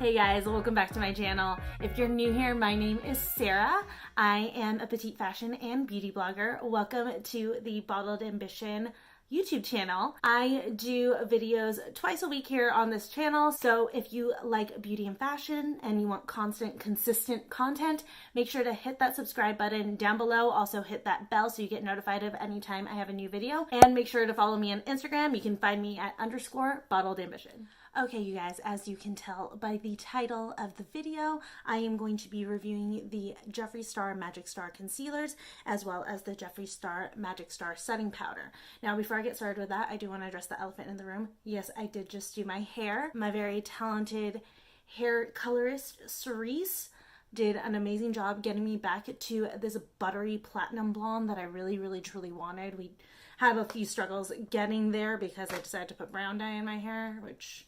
Hey guys, welcome back to my channel. If you're new here, my name is Sarah. I am a petite fashion and beauty blogger. Welcome to the Bottled Ambition YouTube channel. I do videos twice a week here on this channel, so if you like beauty and fashion and you want constant, consistent content, make sure to hit that subscribe button down below. Also hit that bell so you get notified of any time I have a new video, and make sure to follow me on Instagram. You can find me at _BottledAmbition. Okay, you guys, as you can tell by the title of the video, I am going to be reviewing the Jeffree Star Magic Star Concealers, as well as the Jeffree Star Magic Star Setting Powder. Now, before I get started with that, I do want to address the elephant in the room. Yes, I did just do my hair. My very talented hair colorist, CERISE, did an amazing job getting me back to this buttery platinum blonde that I really, truly wanted. We had a few struggles getting there because I decided to put brown dye in my hair, which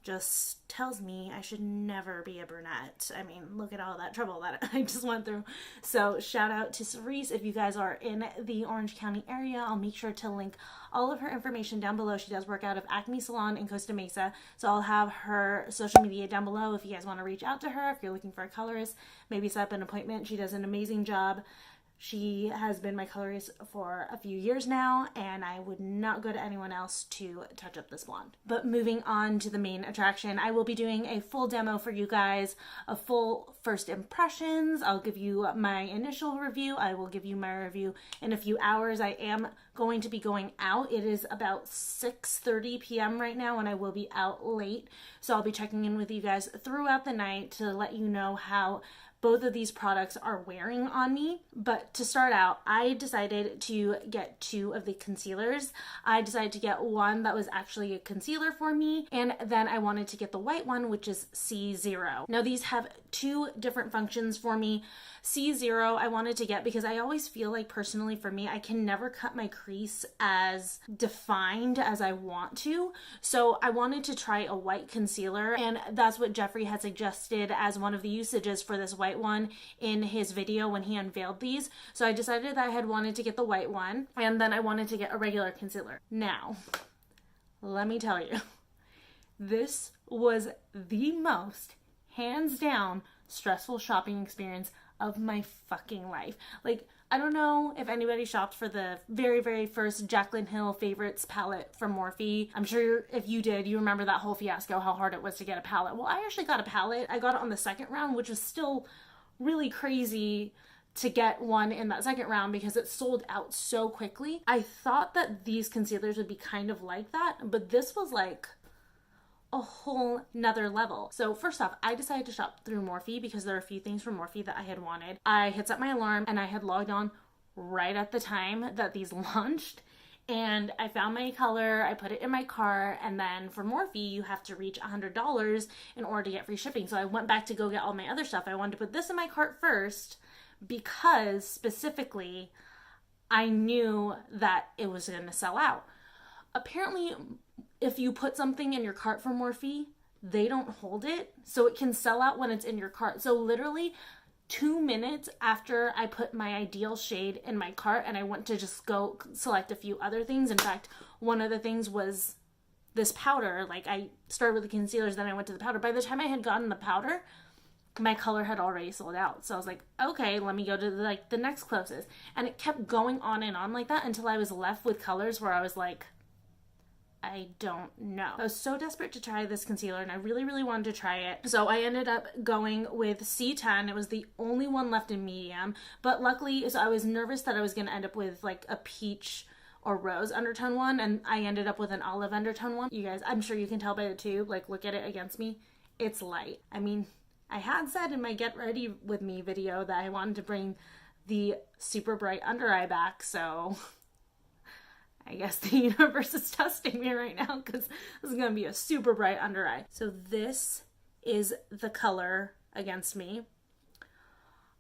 just tells me I should never be a brunette. I mean, look at all that trouble that I just went through. So shout out to CERISE. If you guys are in the Orange County area, I'll make sure to link all of her information down below. She does work out of ACME Salon in Costa Mesa, so I'll have her social media down below if you guys want to reach out to her. If you're looking for a colorist, maybe set up an appointment. She does an amazing job. She has been my colorist for a few years now, and I would not go to anyone else to touch up this blonde. But moving on to the main attraction, I will be doing a full demo for you guys, a full first impressions. I'll give you my initial review. I will give you my review in a few hours. I am going to be going out. It is about 6:30 p.m. right now, and I will be out late. So I'll be checking in with you guys throughout the night to let you know how both of these products are wearing on me. But to start out, I decided to get two of the concealers. I decided to get one that was actually a concealer for me, and then I wanted to get the white one, which is C0. Now these have two different functions for me. C0 I wanted to get because I always feel like, personally for me, I can never cut my crease as defined as I want to. So I wanted to try a white concealer, and that's what Jeffree had suggested as one of the usages for this white one in his video when he unveiled these. So I decided that I had wanted to get the white one, and then I wanted to get a regular concealer. Now, let me tell you, this was the most hands down stressful shopping experience of my fucking life. Like, I don't know if anybody shopped for the very first Jaclyn Hill Favorites palette from Morphe. I'm sure if you did, you remember that whole fiasco, how hard it was to get a palette. Well, I actually got a palette. I got it on the second round, which was still really crazy to get one in that second round because it sold out so quickly. I thought that these concealers would be kind of like that, but this was like a whole nother level. So first off, I decided to shop through Morphe because there are a few things from Morphe that I had wanted. I had set my alarm and I had logged on right at the time that these launched, and I found my color, I put it in my cart, and then for Morphe you have to reach $100 in order to get free shipping. So I went back to go get all my other stuff. I wanted to put this in my cart first because specifically I knew that it was going to sell out. Apparently, if you put something in your cart from Morphe, they don't hold it, so it can sell out when it's in your cart. So literally 2 minutes after I put my ideal shade in my cart and I went to just go select a few other things. In fact, one of the things was this powder. Like, I started with the concealers, then I went to the powder. By the time I had gotten the powder, my color had already sold out. So I was like, okay, let me go to the next closest. And it kept going on and on like that until I was left with colors where I was like, I don't know. I was so desperate to try this concealer, and I really wanted to try it. So I ended up going with C10. It was the only one left in medium, but luckily, so I was nervous that I was going to end up with like a peach or rose undertone one, and I ended up with an olive undertone one. You guys, I'm sure you can tell by the tube, like, look at it against me. It's light. I mean, I had said in my Get Ready With Me video that I wanted to bring the super bright under eye back, so I guess the universe is testing me right now because this is going to be a super bright under eye. So this is the color against me.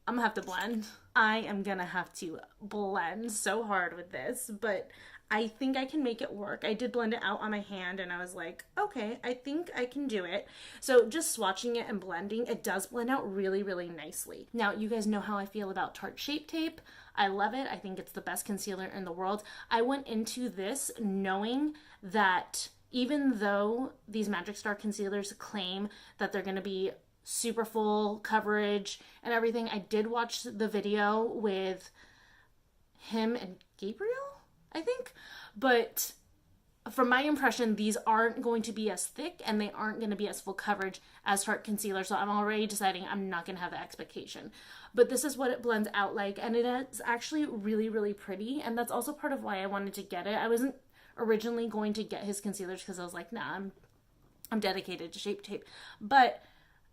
I'm going to have to blend. I am going to have to blend so hard with this, but I think I can make it work. I did blend it out on my hand and I was like, okay, I think I can do it. So just swatching it and blending, it does blend out really nicely. Now, you guys know how I feel about Tarte Shape Tape. I love it. I think it's the best concealer in the world. I went into this knowing that even though these Magic Star concealers claim that they're going to be super full coverage and everything, I did watch the video with him and Gabriel, I think, but from my impression, these aren't going to be as thick and they aren't going to be as full coverage as Tarte concealer, so I'm already deciding I'm not going to have the expectation. But this is what it blends out like, and it is actually really, really pretty, and that's also part of why I wanted to get it. I wasn't originally going to get his concealers because I was like, nah, I'm dedicated to Shape Tape, but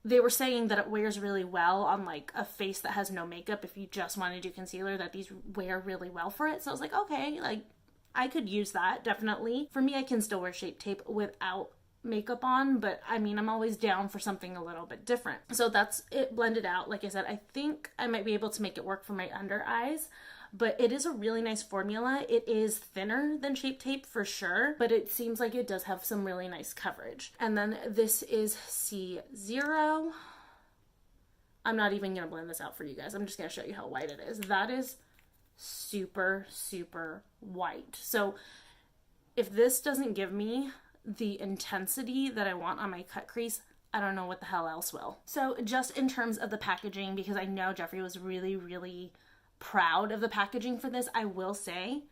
they were saying that it wears really well on like a face that has no makeup. If you just want to do concealer, that these wear really well for it. So I was like, okay, like I could use that, definitely. For me, I can still wear Shape Tape without makeup on, but I mean, I'm always down for something a little bit different. So that's it blended out. Like I said, I think I might be able to make it work for my under eyes, but it is a really nice formula. It is thinner than Shape Tape for sure, but it seems like it does have some really nice coverage. And then this is C0. I'm not even gonna blend this out for you guys. I'm just gonna show you how white it is. That is super, super white. So if this doesn't give me the intensity that I want on my cut crease, I don't know what the hell else will. So just in terms of the packaging, because I know Jeffree was really, really proud of the packaging for this, I will say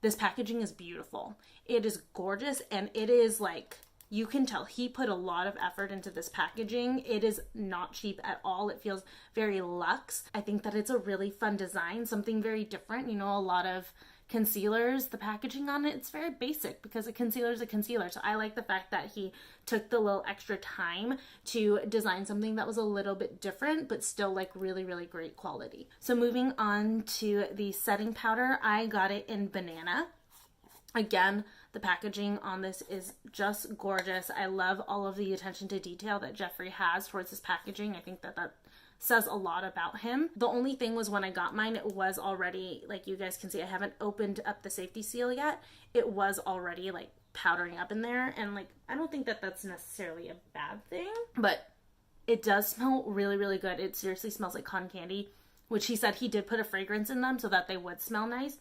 this packaging is beautiful. It is gorgeous, and it is like, you can tell he put a lot of effort into this packaging. It is not cheap at all. It feels very luxe. I think that it's a really fun design, something very different. You know, a lot of concealers, the packaging on it, it's very basic because a concealer is a concealer. So I like the fact that he took the little extra time to design something that was a little bit different, but still like really, really great quality. So moving on to the setting powder, I got it in Banana. Again, the packaging on this is just gorgeous. I love all of the attention to detail that Jeffree has towards his packaging. I think that says a lot about him. The only thing was when I got mine, it was already, like you guys can see, I haven't opened up the safety seal yet. It was already like powdering up in there, and like I don't think that that's necessarily a bad thing, but it does smell really, really good. It seriously smells like cotton candy, which he said he did put a fragrance in them so that they would smell nice.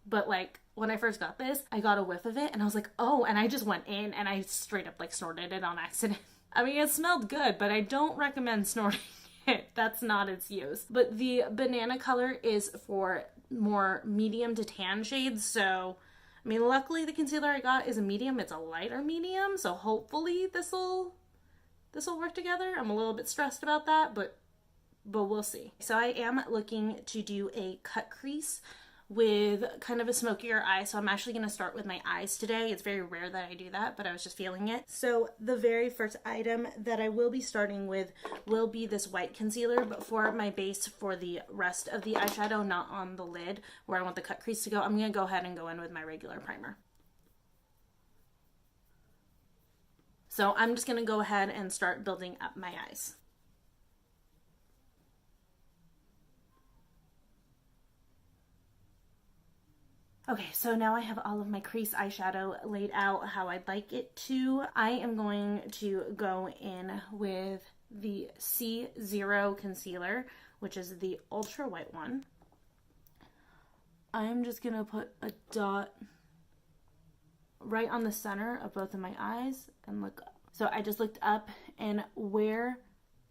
But like when I first got this, I got a whiff of it and I was like, oh, and I just went in and I straight up like snorted it on accident. I mean, it smelled good, but I don't recommend snorting it. That's not its use. But the Banana color is for more medium to tan shades. So, I mean, luckily the concealer I got is a medium. It's a lighter medium. So hopefully this'll work together. I'm a little bit stressed about that, but we'll see. So I am looking to do a cut crease with kind of a smokier eye. So I'm actually going to start with my eyes today. It's very rare that I do that, but I was just feeling it. So the very first item that I will be starting with will be this white concealer, but for my base for the rest of the eyeshadow, not on the lid where I want the cut crease to go, I'm going to go ahead and go in with my regular primer. So I'm just going to go ahead and start building up my eyes. Okay, so now I have all of my crease eyeshadow laid out how I'd like it to. I am going to go in with the C0 concealer, which is the ultra white one. I'm just gonna put a dot right on the center of both of my eyes and look up. So I just looked up, and where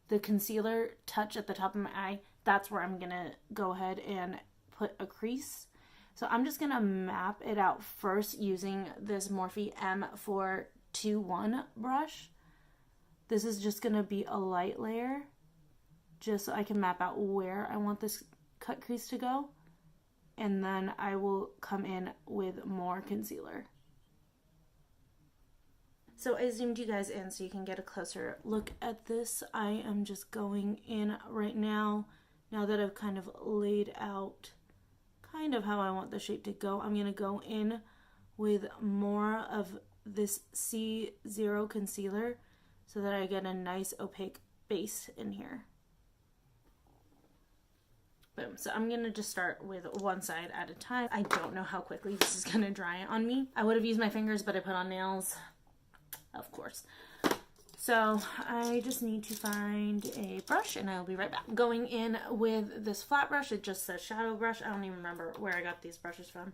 the concealer touched at the top of my eye, that's where I'm gonna go ahead and put a crease. So I'm just going to map it out first using this Morphe M421 brush. This is just going to be a light layer, just so I can map out where I want this cut crease to go. And then I will come in with more concealer. So I zoomed you guys in so you can get a closer look at this. I am just going in right now that I've kind of laid out kind of how I want the shape to go. I'm going to go in with more of this C0 concealer so that I get a nice opaque base in here. Boom. So I'm going to just start with one side at a time. I don't know how quickly this is going to dry on me. I would have used my fingers, but I put on nails, of course. So I just need to find a brush and I'll be right back. Going in with this flat brush, it just says shadow brush. I don't even remember where I got these brushes from.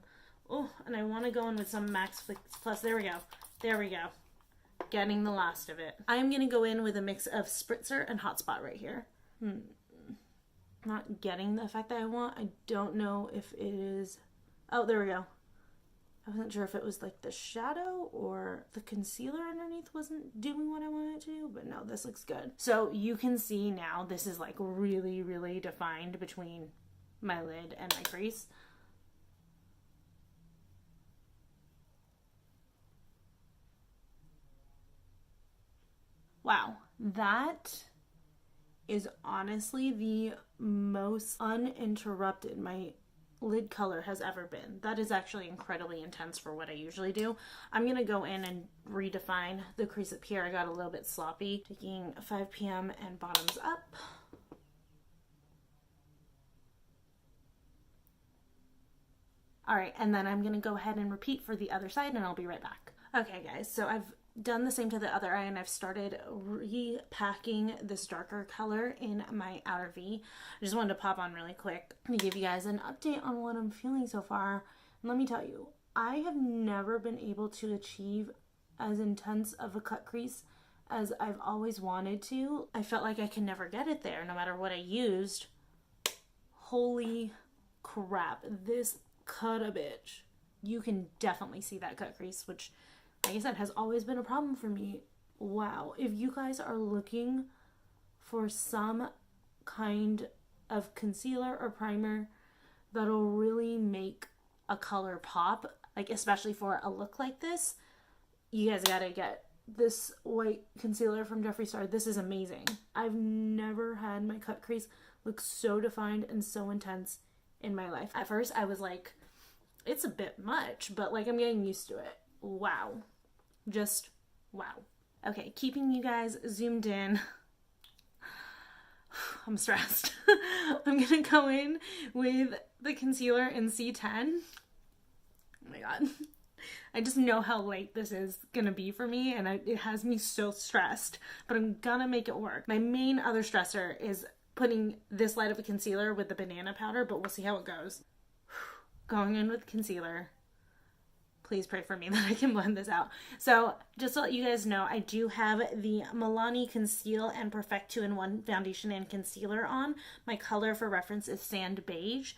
Oh, and I want to go in with some Max Fix Plus. There we go. There we go. getting the last of it. I'm gonna go in with a mix of spritzer and hot spot right here. Not getting the effect that I want. I don't know if it is, oh, there we go. I wasn't sure if it was like the shadow or the concealer underneath wasn't doing what I wanted it to do, but no, this looks good. So you can see now this is like really, really defined between my lid and my crease. Wow, that is honestly the most uninterrupted my lid color has ever been. That is actually incredibly intense for what I usually do. I'm gonna go in and redefine the crease up here. I got a little bit sloppy, taking 5 p.m. and bottoms up. All right, and then I'm gonna go ahead and repeat for the other side and I'll be right back. Okay guys, so I've done the same to the other eye and I've started repacking this darker color in my outer V. I just wanted to pop on really quick to give you guys an update on what I'm feeling so far. And let me tell you, I have never been able to achieve as intense of a cut crease as I've always wanted to. I felt like I could never get it there no matter what I used. Holy crap, this cut a bitch. You can definitely see that cut crease, which like I said, has always been a problem for me. Wow. If you guys are looking for some kind of concealer or primer that'll really make a color pop, like especially for a look like this, you guys gotta get this white concealer from Jeffree Star. This is amazing. I've never had my cut crease look so defined and so intense in my life. At first, I was like, it's a bit much, but like I'm getting used to it. Wow. Just wow. Okay, keeping you guys zoomed in. I'm stressed. I'm gonna go in with the concealer in C10. Oh my god. I just know how late this is gonna be for me and it has me so stressed, but I'm gonna make it work. My main other stressor is putting this light of a concealer with the banana powder, but we'll see how it goes. Going in with concealer. Please pray for me that I can blend this out. So just to let you guys know, I do have the Milani Conceal and Perfect 2-in-1 foundation and concealer on. My color for reference is Sand Beige.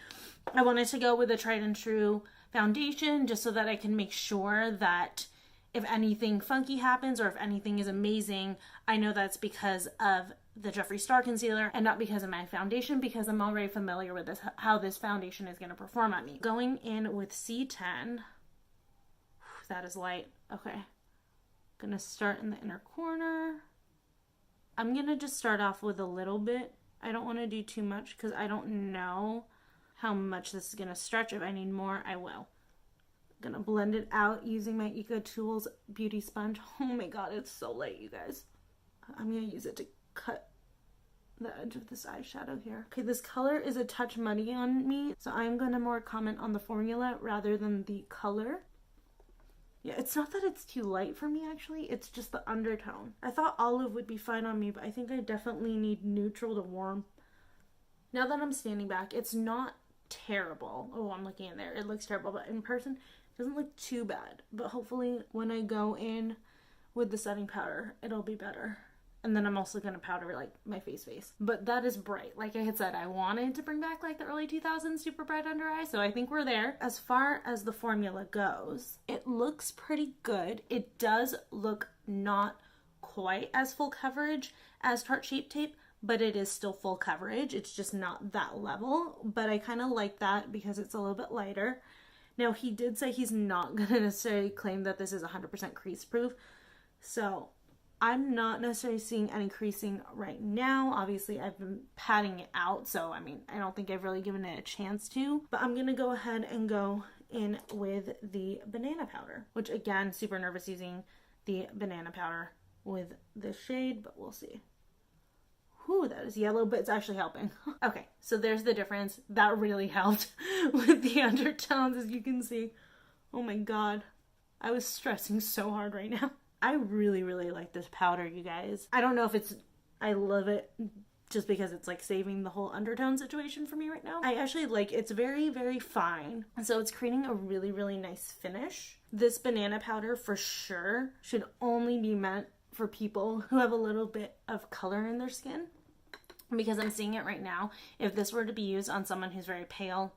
I wanted to go with a tried and true foundation just so that I can make sure that if anything funky happens or if anything is amazing, I know that's because of the Jeffree Star concealer and not because of my foundation, because I'm already familiar with this, how this foundation is going to perform on me. Going in with C10. That is light. Okay. Gonna start in the inner corner. I'm gonna just start off with a little bit. I don't want to do too much because I don't know how much this is gonna stretch. If I need more, I will. I'm gonna blend it out using my Eco Tools beauty sponge. Oh my god, it's so light, you guys. I'm gonna use it to cut the edge of this eyeshadow here. Okay, this color is a touch muddy on me, so I'm gonna more comment on the formula rather than the color. Yeah, it's not that it's too light for me, actually. It's just the undertone. I thought olive would be fine on me, but I think I definitely need neutral to warm. Now that I'm standing back, it's not terrible. Oh, I'm looking in there. It looks terrible, but in person, it doesn't look too bad. But hopefully when I go in with the setting powder, it'll be better. And then I'm also going to powder like my face. But that is bright. Like I had said, I wanted to bring back like the early 2000s super bright under eye. So I think we're there. As far as the formula goes, it looks pretty good. It does look not quite as full coverage as Tarte Shape Tape, but it is still full coverage. It's just not that level. But I kind of like that because it's a little bit lighter. Now he did say he's not going to necessarily claim that this is 100% crease proof. So I'm not necessarily seeing any creasing right now. Obviously, I've been patting it out, so I mean, I don't think I've really given it a chance to. But I'm going to go ahead and go in with the banana powder, which again, super nervous using the banana powder with this shade, but we'll see. Whew, that is yellow, but it's actually helping. Okay, so there's the difference. That really helped with the undertones, as you can see. Oh my god, I was stressing so hard right now. I really, really like this powder, you guys. I don't know if it's, I love it just because it's like saving the whole undertone situation for me right now. I actually like, it's very, very fine. So it's creating a really, really nice finish. This banana powder for sure should only be meant for people who have a little bit of color in their skin, because I'm seeing it right now. If this were to be used on someone who's very pale,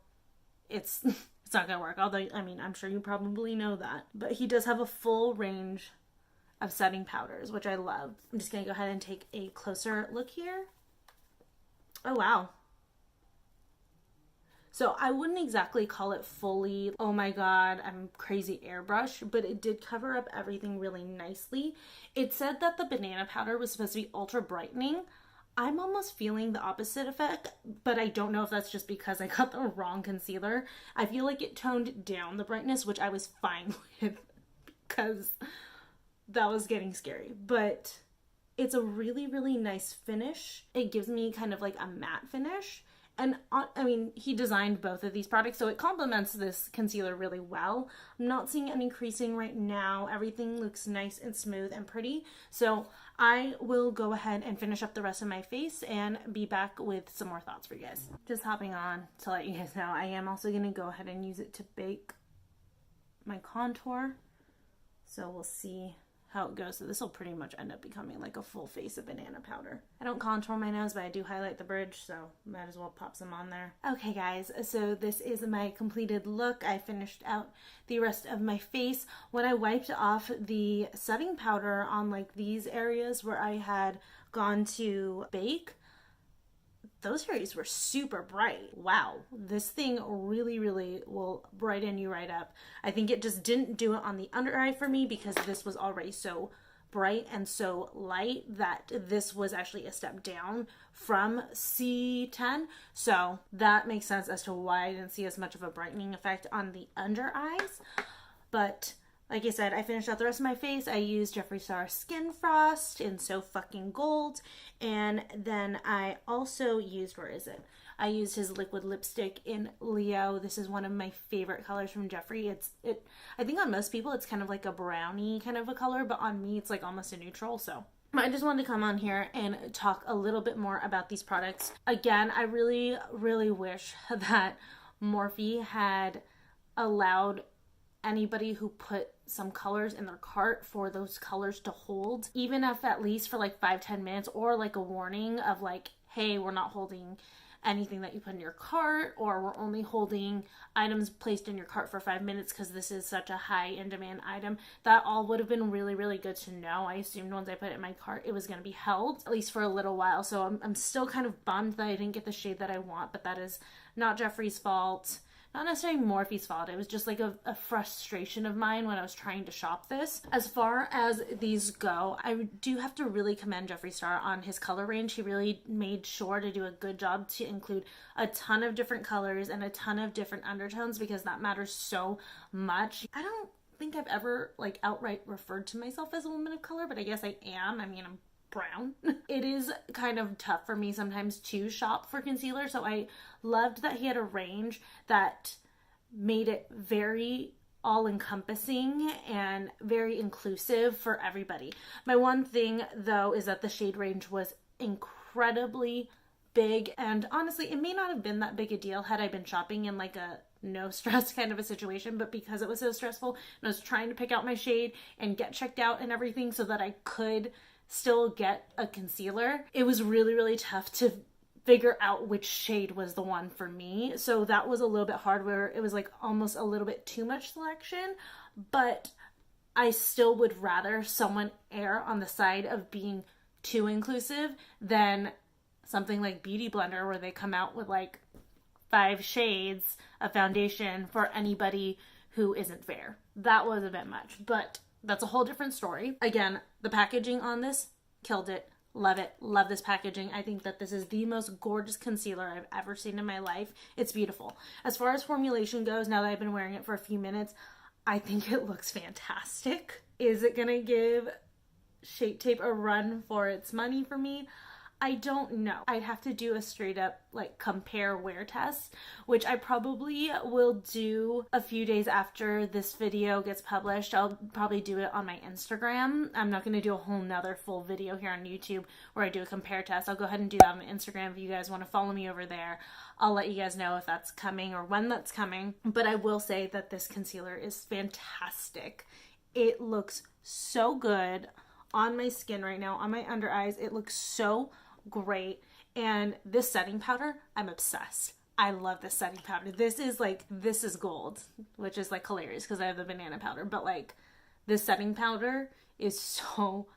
it's it's not gonna work. Although, I mean, I'm sure you probably know that. But he does have a full range of setting powders, which I love. I'm just gonna go ahead and take a closer look here. Oh, wow. So I wouldn't exactly call it fully, oh my god, I'm crazy airbrush, but it did cover up everything really nicely. It said that the banana powder was supposed to be ultra brightening. I'm almost feeling the opposite effect, but I don't know if that's just because I got the wrong concealer. I feel like it toned down the brightness, which I was fine with because that was getting scary. But it's a really, really nice finish. It gives me kind of like a matte finish. And I mean, he designed both of these products, so it complements this concealer really well. I'm not seeing any creasing right now. Everything looks nice and smooth and pretty. So I will go ahead and finish up the rest of my face and be back with some more thoughts for you guys. Just hopping on to let you guys know, I am also going to go ahead and use it to bake my contour. So we'll see how it goes. So this will pretty much end up becoming like a full face of banana powder. I don't contour my nose, but I do highlight the bridge, so might as well pop some on there. Okay guys, so this is my completed look. I finished out the rest of my face. When I wiped off the setting powder on like these areas where I had gone to bake, those areas were super bright. Wow, this thing really, really will brighten you right up. I think it just didn't do it on the under eye for me because this was already so bright and so light that this was actually a step down from C10. So that makes sense as to why I didn't see as much of a brightening effect on the under eyes. But like I said, I finished out the rest of my face. I used Jeffree Star Skin Frost in So Fucking Gold. And then I also used, where is it? I used his liquid lipstick in Leo. This is one of my favorite colors from Jeffree. I think on most people it's kind of like a brownie kind of a color, but on me it's like almost a neutral. So I just wanted to come on here and talk a little bit more about these products. Again, I really, really wish that Morphe had allowed anybody who put some colors in their cart for those colors to hold, even if at least for like 5-10 minutes, or like a warning of like, hey, we're not holding anything that you put in your cart, or we're only holding items placed in your cart for 5 minutes because this is such a high in demand item. That all would have been really, really good to know. I assumed once I put it in my cart it was going to be held at least for a little while. So I'm still kind of bummed that I didn't get the shade that I want, but that is not Jeffree's fault. Not necessarily Morphe's fault. It was just like a frustration of mine when I was trying to shop this. As far as these go, I do have to really commend Jeffree Star on his color range. He really made sure to do a good job to include a ton of different colors and a ton of different undertones, because that matters so much. I don't think I've ever like outright referred to myself as a woman of color, but I guess I am. I mean, I'm brown. It is kind of tough for me sometimes to shop for concealer, so I loved that he had a range that made it very all-encompassing and very inclusive for everybody. My one thing though is that the shade range was incredibly big, and honestly it may not have been that big a deal had I been shopping in like a no stress kind of a situation, but because it was so stressful and I was trying to pick out my shade and get checked out and everything so that I could still get a concealer, it was really, really tough to figure out which shade was the one for me. So that was a little bit hard, where it was like almost a little bit too much selection, but I still would rather someone err on the side of being too inclusive than something like Beauty Blender where they come out with like 5 shades of foundation for anybody who isn't fair. That was a bit much, but that's a whole different story. Again, the packaging on this, killed it. Love it. Love this packaging. I think that this is the most gorgeous concealer I've ever seen in my life. It's beautiful. As far as formulation goes, now that I've been wearing it for a few minutes, I think it looks fantastic. Is it gonna give Shape Tape a run for its money for me? I don't know. I'd have to do a straight up like compare wear test, which I probably will do a few days after this video gets published. I'll probably do it on my Instagram. I'm not going to do a whole nother full video here on YouTube where I do a compare test. I'll go ahead and do that on Instagram if you guys want to follow me over there. I'll let you guys know if that's coming or when that's coming. But I will say that this concealer is fantastic. It looks so good on my skin right now, on my under eyes. It looks so great. And this setting powder, I'm obsessed. I love this setting powder. This is gold, which is like hilarious because I have the banana powder, but like this setting powder is so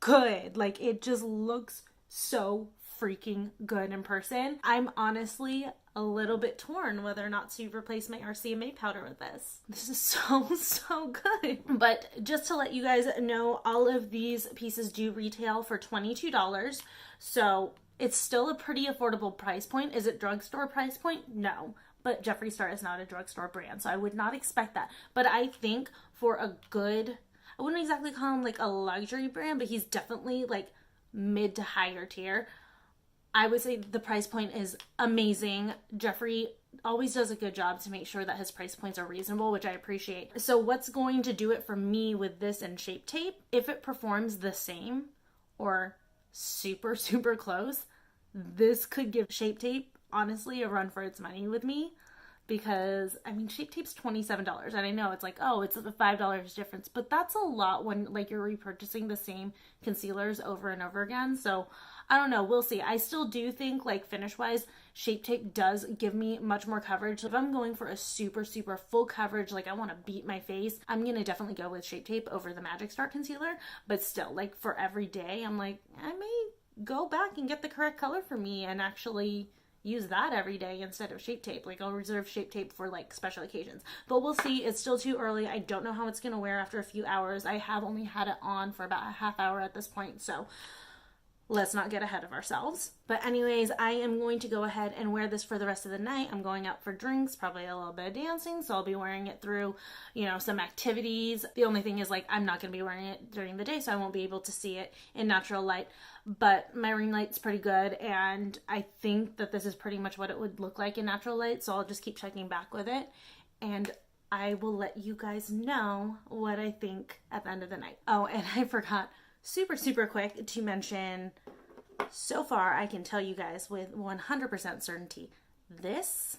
good. Like it just looks so freaking good in person. I'm honestly a little bit torn whether or not to replace my RCMA powder with this. This is so good. But just to let you guys know, all of these pieces do retail for $22. So it's still a pretty affordable price point. Is it drugstore price point? No. But Jeffree Star is not a drugstore brand, so I would not expect that. But I think for a good, I wouldn't exactly call him like a luxury brand, but he's definitely like mid to higher tier. I would say the price point is amazing. Jeffree always does a good job to make sure that his price points are reasonable, which I appreciate. So what's going to do it for me with this and Shape Tape, if it performs the same or super close, this could give Shape Tape honestly a run for its money with me, because I mean Shape Tape's $27 and I know it's like, oh, it's a $5 difference, but that's a lot when like you're repurchasing the same concealers over and over again. So I don't know, we'll see. I still do think like finish wise Shape Tape does give me much more coverage. So if I'm going for a super full coverage, like I want to beat my face, I'm gonna definitely go with Shape Tape over the Magic Star concealer. But still, like for every day, I'm like, I may go back and get the correct color for me and actually use that every day instead of Shape Tape. Like I'll reserve Shape Tape for like special occasions, but we'll see. It's still too early. I don't know how it's gonna wear after a few hours. I have only had it on for about a half hour at this point, so let's not get ahead of ourselves. But anyways, I am going to go ahead and wear this for the rest of the night. I'm going out for drinks, probably a little bit of dancing, so I'll be wearing it through, you know, some activities. The only thing is like I'm not going to be wearing it during the day, so I won't be able to see it in natural light. But my ring light's pretty good, and I think that this is pretty much what it would look like in natural light, so I'll just keep checking back with it. And I will let you guys know what I think at the end of the night. Oh, and I forgot super quick to mention, so far I can tell you guys with 100% certainty, this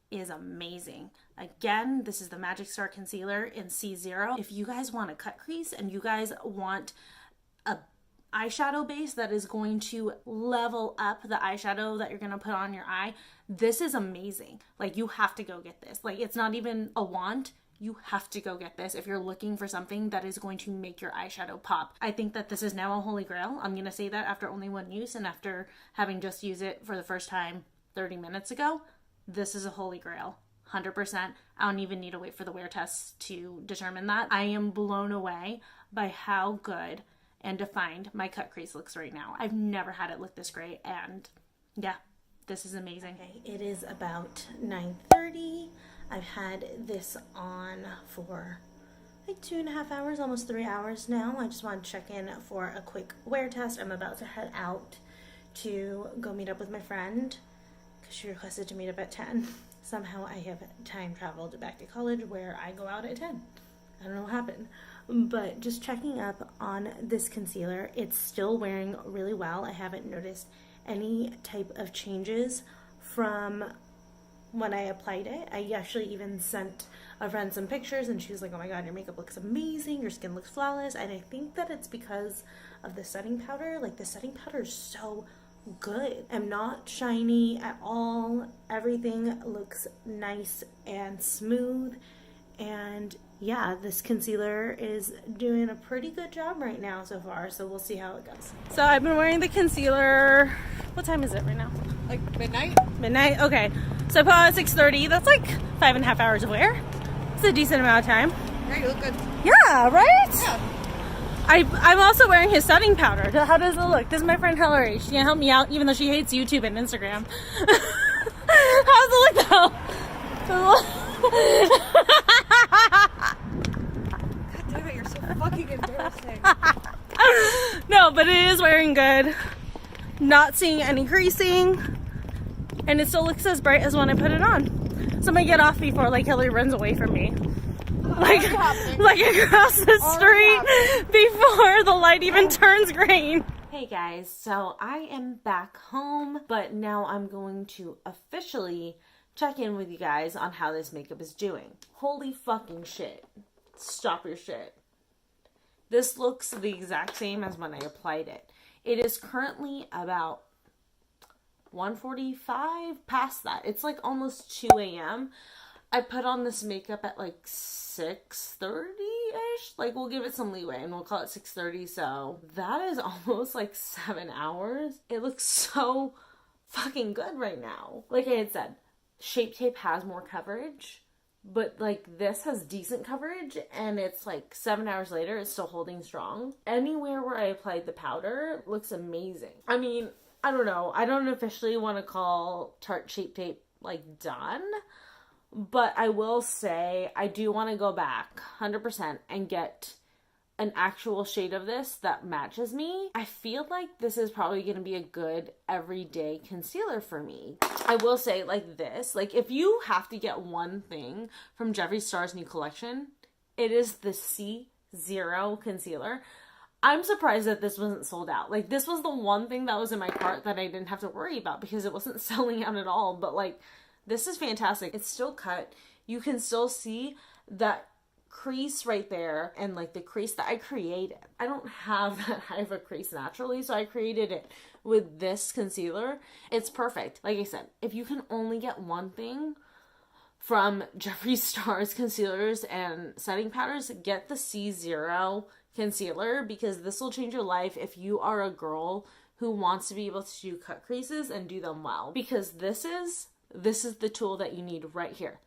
is amazing. Again, this is the Magic Star concealer in C0. If you guys want a cut crease and you guys want a eyeshadow base that is going to level up the eyeshadow that you're going to put on your eye, this is amazing. Like you have to go get this. Like it's not even a want. You have to go get this if you're looking for something that is going to make your eyeshadow pop. I think that this is now a holy grail. I'm going to say that after only one use and after having just used it for the first time 30 minutes ago. This is a holy grail. 100%. I don't even need to wait for the wear test to determine that. I am blown away by how good and defined my cut crease looks right now. I've never had it look this great, and yeah, this is amazing. Okay, it is about 9:30. I've had this on for like 2.5 hours, almost 3 hours now. I just want to check in for a quick wear test. I'm about to head out to go meet up with my friend because she requested to meet up at 10. Somehow I have time traveled back to college where I go out at 10. I don't know what happened. But just checking up on this concealer. It's still wearing really well. I haven't noticed any type of changes from when I applied it. I actually even sent a friend some pictures and she was like, oh my god, your makeup looks amazing, your skin looks flawless. And I think that it's because of the setting powder. Like the setting powder is so good. I'm not shiny at all. Everything looks nice and smooth. And yeah, this concealer is doing a pretty good job right now so far, so we'll see how it goes. So I've been wearing the concealer, what time is it right now? Like midnight? Midnight, okay. So I put on at 6:30, that's like 5.5 hours of wear. It's a decent amount of time. Yeah, you look good. Yeah, right? Yeah. I'm also wearing his setting powder. How does it look? This is my friend Hillary. She can help me out even though she hates YouTube and Instagram. How does it look though? God damn it, you're so fucking embarrassing. No, but it is wearing good. not seeing any creasing, and it still looks as bright as when I put it on. So I'm gonna get off before like Hillary runs away from me. Like across the street before the light even turns green. Hey guys, so I am back home, but now I'm going to officially check in with you guys on how this makeup is doing. Holy fucking shit. Stop your shit. This looks the exact same as when I applied it. It is currently about 1:45 past that. It's like almost 2 a.m. I put on this makeup at like 6:30-ish. Like, we'll give it some leeway and we'll call it 6:30. So that is almost like 7 hours. It looks so fucking good right now. Like I had said, Shape Tape has more coverage, but like this has decent coverage, and it's like 7 hours later, it's still holding strong. Anywhere where I applied the powder looks amazing. I mean, I don't know. I don't officially want to call Tarte Shape Tape like done, but I will say I do want to go back 100% and get an actual shade of this that matches me. I feel like this is probably going to be a good everyday concealer for me. I will say like this, like if you have to get one thing from Jeffree Star's new collection, it is the C0 concealer. I'm surprised that this wasn't sold out. Like, this was the one thing that was in my cart that I didn't have to worry about because it wasn't selling out at all. But like, this is fantastic. It's still cut. You can still see that crease right there, and like the crease that I created. I don't have that high of a crease naturally, so I created it with this concealer. It's perfect. Like I said, if you can only get one thing from Jeffree Star's concealers and setting powders, get the C0 concealer, because this will change your life if you are a girl who wants to be able to do cut creases and do them well, because this is the tool that you need right here.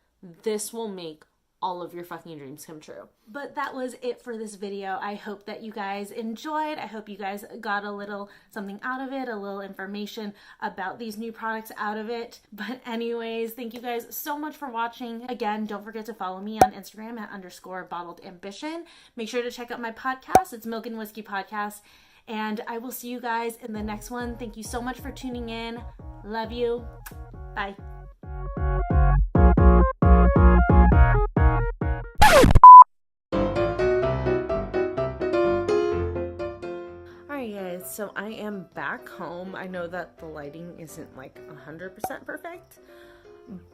This will make all of your fucking dreams come true. But that was it for this video. I hope that you guys enjoyed. I hope you guys got a little something out of it, a little information about these new products out of it. But anyways, thank you guys so much for watching. Again, don't forget to follow me on Instagram at _BottledAmbition. Make sure to check out my podcast. It's Milk and Whiskey Podcast. And I will see you guys in the next one. Thank you so much for tuning in. Love you. Bye. So I am back home. I know that the lighting isn't like 100% perfect,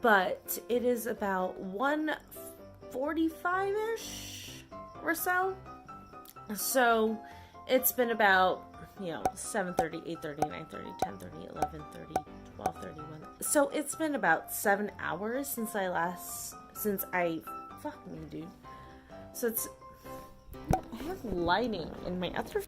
but it is about 1:45-ish or so. So it's been about, 7:30, 8:30, 9:30, 10:30, 11:30, 12:30. So it's been about 7 hours since I fuck me, dude. So I have lighting in my other